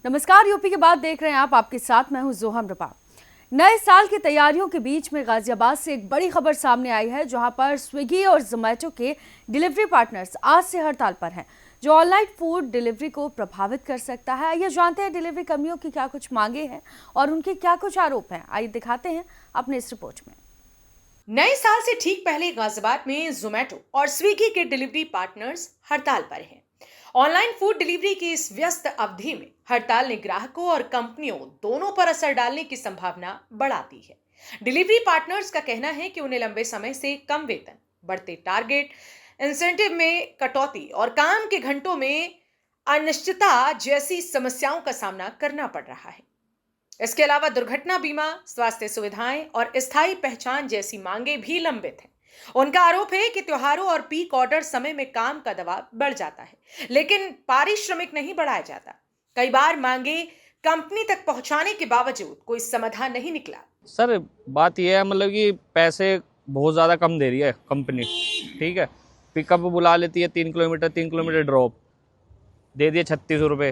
नमस्कार, यूपी के बाद देख रहे हैं आप। आपके साथ मैं हूं जोहम रपा। नए साल की तैयारियों के बीच में गाजियाबाद से एक बड़ी खबर सामने आई है, जहां पर स्विगी और जोमैटो के डिलीवरी पार्टनर्स आज से हड़ताल पर हैं, जो ऑनलाइन फूड डिलीवरी को प्रभावित कर सकता है। आइए जानते हैं डिलीवरी कर्मियों की क्या कुछ मांगे हैं और उनके क्या कुछ आरोप हैं। आइए दिखाते हैं अपने इस रिपोर्ट में। नए साल से ठीक पहले गाजियाबाद में जोमैटो और स्विगी के डिलीवरी पार्टनर्स हड़ताल पर हैं। ऑनलाइन फूड डिलीवरी की इस व्यस्त अवधि में हड़ताल ने ग्राहकों और कंपनियों दोनों पर असर डालने की संभावना बढ़ा दी है। डिलीवरी पार्टनर्स का कहना है कि उन्हें लंबे समय से कम वेतन, बढ़ते टारगेट, इंसेंटिव में कटौती और काम के घंटों में अनिश्चितता जैसी समस्याओं का सामना करना पड़ रहा है। इसके अलावा दुर्घटना बीमा, स्वास्थ्य सुविधाएं और स्थायी पहचान जैसी मांगे भी लंबित हैं। उनका आरोप है कि त्योहारों और पीक ऑर्डर समय में काम का दबाव बढ़ जाता है, लेकिन पारिश्रमिक नहीं बढ़ाया जाता। कई बार मांगे कंपनी तक पहुंचाने के बावजूद कोई समाधान नहीं निकला। सर बात यह है मतलब कि पैसे बहुत ज़्यादा कम दे रही है कंपनी। ठीक है, पिकअप बुला लेती है 3 किलोमीटर ड्रॉप, दे दिए 36 रुपये।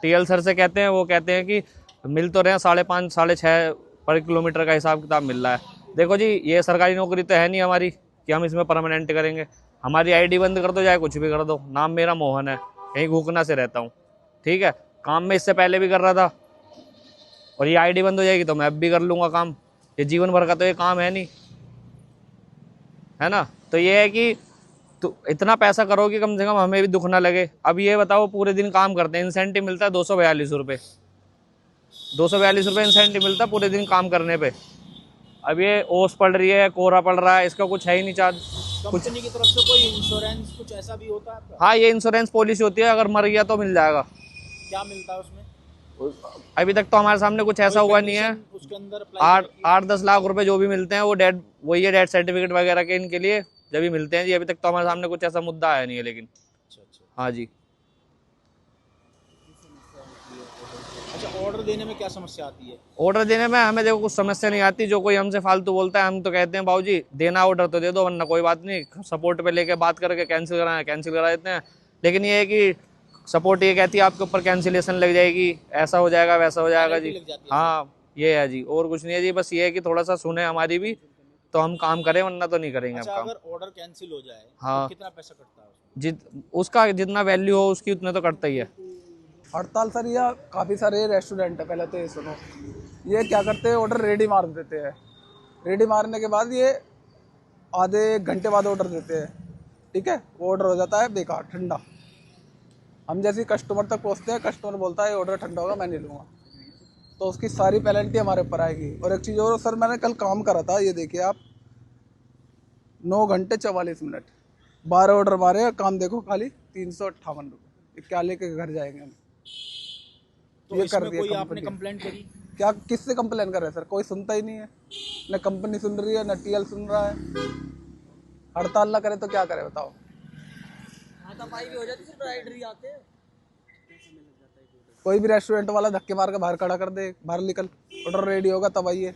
टीएल सर से कहते हैं, वो कहते हैं कि मिल तो रहे हैं 5.5 6.5 पर किलोमीटर का हिसाब किताब मिल रहा है। देखो जी, ये सरकारी नौकरी तो है नहीं हमारी कि हम इसमें परमानेंट करेंगे। हमारी आईडी बंद कर दो, चाहे कुछ भी कर दो। नाम मेरा मोहन है, कहीं घूकना से रहता हूँ। ठीक है, काम में इससे पहले भी कर रहा था और ये आईडी बंद हो जाएगी तो मैं अब भी कर लूँगा काम। ये जीवन भर का तो ये काम है नहीं, है ना। तो ये है कि तो इतना पैसा करो कि कम से कम हमें भी दुख ना लगे। अब ये बताओ, पूरे दिन काम करते हैं, इंसेंटिव मिलता है 242 रुपये। 242 रुपये इंसेंटिव मिलता है पूरे दिन काम करने पे। अब ये ओस पड़ रही है, कोहरा पड़ रहा है, इसका कुछ है ही नहीं चार्ज। कंपनी की तरफ से कोई इंश्योरेंस कुछ ऐसा भी होता है आपका? हाँ, ये इंश्योरेंस पॉलिसी होती है, अगर मर गया तो मिल जाएगा। क्या मिलता है उसमें? अभी तक तो हमारे सामने कुछ ऐसा हुआ नहीं है। उसके अंदर 8-10 लाख रुपए जो भी मिलते हैं वो डेड, वही है डेथ सर्टिफिकेट वगैरह के इनके लिए जब भी मिलते हैं जी। अभी तक तो हमारे सामने कुछ ऐसा मुद्दा आया नहीं है, लेकिन हाँ जी। अच्छा, ऑर्डर देने में क्या समस्या आती है? ऑर्डर देने में हमें देखो कुछ समस्या नहीं आती। जो कोई हमसे फालतू बोलता है, हम तो कहते हैं बाबूजी देना ऑर्डर तो दे दो, वरना कोई बात नहीं, सपोर्ट पे लेके बात करके कैंसिल करा देते हैं। लेकिन ये है कि सपोर्ट ये कहती है आपके ऊपर कैंसिलेशन लग जाएगी, ऐसा हो जाएगा, वैसा हो जाएगा जी। हाँ, ये है जी, और कुछ नहीं है जी। बस ये है कि थोड़ा सा सुने हमारी भी, तो हम काम करें, वरना तो नहीं करेंगे। अच्छा, अब काम अगर ऑर्डर कैंसिल हो जाए हाँ, तो कितना पैसा कटता है उसमें? उसका जितना वैल्यू हो उसकी उतना तो कटता ही है। हड़ताल सर, यह काफ़ी सारे रेस्टोरेंट है। पहले तो ये सुनो, ये क्या करते हैं, ऑर्डर रेडी मार देते हैं। रेडी मारने के बाद ये आधे घंटे बाद ऑर्डर देते हैं। ठीक है, वो ऑर्डर हो जाता है बेकार, ठंडा। हम जैसे कस्टमर तक पहुंचते हैं, कस्टमर बोलता है ऑर्डर ठंडा होगा, मैं नहीं लूँगा, तो उसकी सारी पेनल्टी हमारे ऊपर आएगी। और एक चीज़ और सर, मैंने कल काम करा था, ये देखिए आप, 9 घंटे 44 मिनट, 12 ऑर्डर मारे, काम देखो खाली 358 रुपये। क्या लेके घर जाएंगे हम? तो ये कर इसमें दिया कोई आपने कंपनी। कंप्लेंट करी? क्या किससे कंप्लेन कर रहे हैं सर? कोई सुनता ही नहीं है, न कंपनी सुन रही है, न टीएल सुन रहा है। हड़ताल ना करे तो क्या करे बताओ? हाथापाई भी हो जाती है, राइडर ही आते हैं। कोई भी रेस्टोरेंट वाला धक्के मार के बाहर खड़ा कर दे, बाहर निकल, ऑर्डर रेडी होगा तब आइए।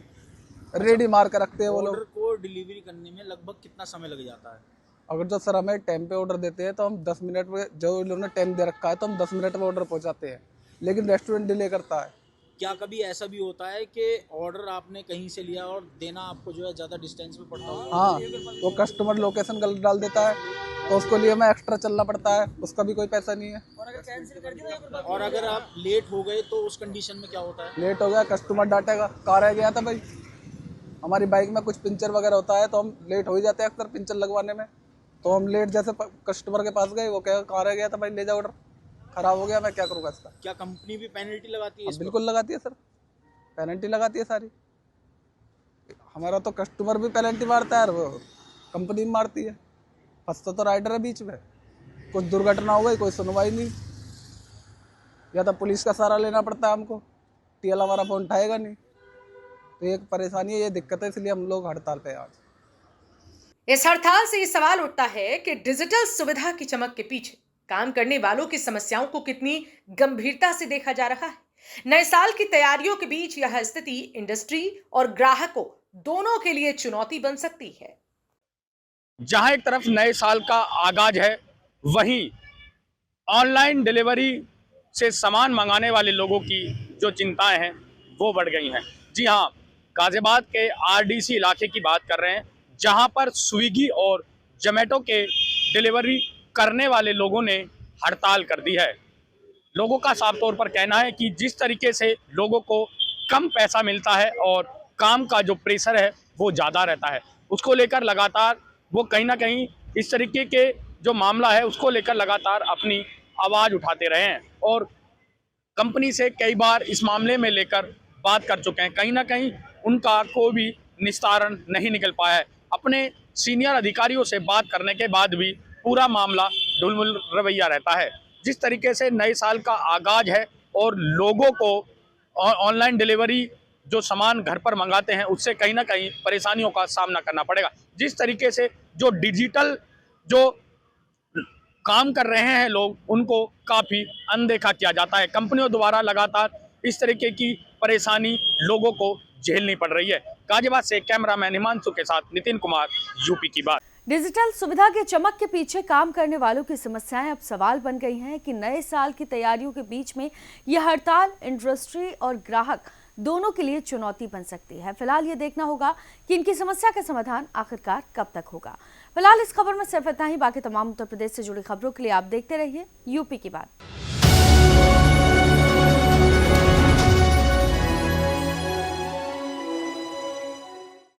रेडी मार के रखते हैं वो लोग। ऑर्डर को डिलीवरी करने में लगभग कितना समय लग जाता है? अगर जो सर हमें टाइम पे ऑर्डर देते हैं तो हम 10 मिनट में, जो उन्होंने टाइम दे रखा है तो हम 10 मिनट में ऑर्डर पहुंचाते हैं, लेकिन रेस्टोरेंट डिले करता है। क्या कभी ऐसा भी होता है कि ऑर्डर आपने कहीं से लिया और देना आपको जो है ज़्यादा डिस्टेंस में पड़ता हो? हाँ, वो कस्टमर लोकेशन गलत डाल देता है तो उसको लिए हमें एक्स्ट्रा चलना पड़ता है, उसका भी कोई पैसा नहीं है। और अगर आप लेट हो गए तो उस कंडीशन में क्या होता है? लेट हो गया, कस्टमर डांटेगा, कार रह गया था भाई। हमारी बाइक में कुछ पंचर वगैरह होता है तो हम लेट हो ही जाते हैं अक्सर पंचर लगवाने में। तो हम लेट जैसे कस्टमर के पास गए, वो कहेगा कार रह गया था भाई, ले जाओ ऑर्डर, खराब हो गया, मैं क्या करूँगा इसका? क्या कंपनी भी पेनल्टी लगाती है? बिल्कुल लगाती है सर, पेनल्टी लगाती है सारी। हमारा तो कस्टमर भी पेनल्टी मारता है और वो कंपनी भी मारती है। फंसता तो राइडर है बीच में। कुछ दुर्घटना हो गई, कोई सुनवाई नहीं, या तो पुलिस का सहारा लेना पड़ता है हमको, टीएल हमारा फोन उठाएगा नहीं। तो ये परेशानी है, ये दिक्कत है, इसलिए हम लोग हड़ताल पे आज। इस हड़ताल से ये सवाल उठता है कि डिजिटल सुविधा की चमक के पीछे काम करने वालों की समस्याओं को कितनी गंभीरता से देखा जा रहा है। नए साल की तैयारियों के बीच यह स्थिति इंडस्ट्री और ग्राहकों दोनों के लिए चुनौती बन सकती है। जहां एक तरफ नए साल का आगाज है, वहीं ऑनलाइन डिलीवरी से सामान मंगाने वाले लोगों की जो चिंताएं हैं वो बढ़ गई हैं। जी हाँ, गाजियाबाद के आरडीसी इलाके की बात कर रहे हैं, जहां पर स्विगी और जोमेटो के डिलीवरी करने वाले लोगों ने हड़ताल कर दी है। लोगों का साफ तौर पर कहना है कि जिस तरीके से लोगों को कम पैसा मिलता है और काम का जो प्रेशर है वो ज़्यादा रहता है, उसको लेकर लगातार वो कहीं ना कहीं इस तरीके के जो मामला है उसको लेकर लगातार अपनी आवाज़ उठाते रहे हैं और कंपनी से कई बार इस मामले में लेकर बात कर चुके हैं। कहीं ना कहीं उनका कोई भी निस्तारण नहीं निकल पाया है। अपने सीनियर अधिकारियों से बात करने के बाद भी पूरा मामला ढुलमुल रवैया रहता है। जिस तरीके से नए साल का आगाज है और लोगों को ऑनलाइन डिलीवरी जो सामान घर पर मंगाते हैं उससे कहीं ना कहीं परेशानियों का सामना करना पड़ेगा। जिस तरीके से जो डिजिटल जो काम कर रहे हैं लोग, उनको काफ़ी अनदेखा किया जाता है। कंपनियों द्वारा लगातार इस तरीके की परेशानी लोगों को झेलनी पड़ रही है। गाजियाबाद से कैमरामैन हिमांशु के साथ नितिन कुमार, यूपी की बात। डिजिटल सुविधा के चमक के पीछे काम करने वालों की समस्याएं अब सवाल बन गई हैं कि नए साल की तैयारियों के बीच में यह हड़ताल इंडस्ट्री और ग्राहक दोनों के लिए चुनौती बन सकती है। फिलहाल ये देखना होगा कि इनकी समस्या का समाधान आखिरकार कब तक होगा। फिलहाल इस खबर में सिर्फ इतना ही। बाकी तमाम उत्तर प्रदेश से जुड़ी खबरों के लिए आप देखते रहिए यूपी की बात।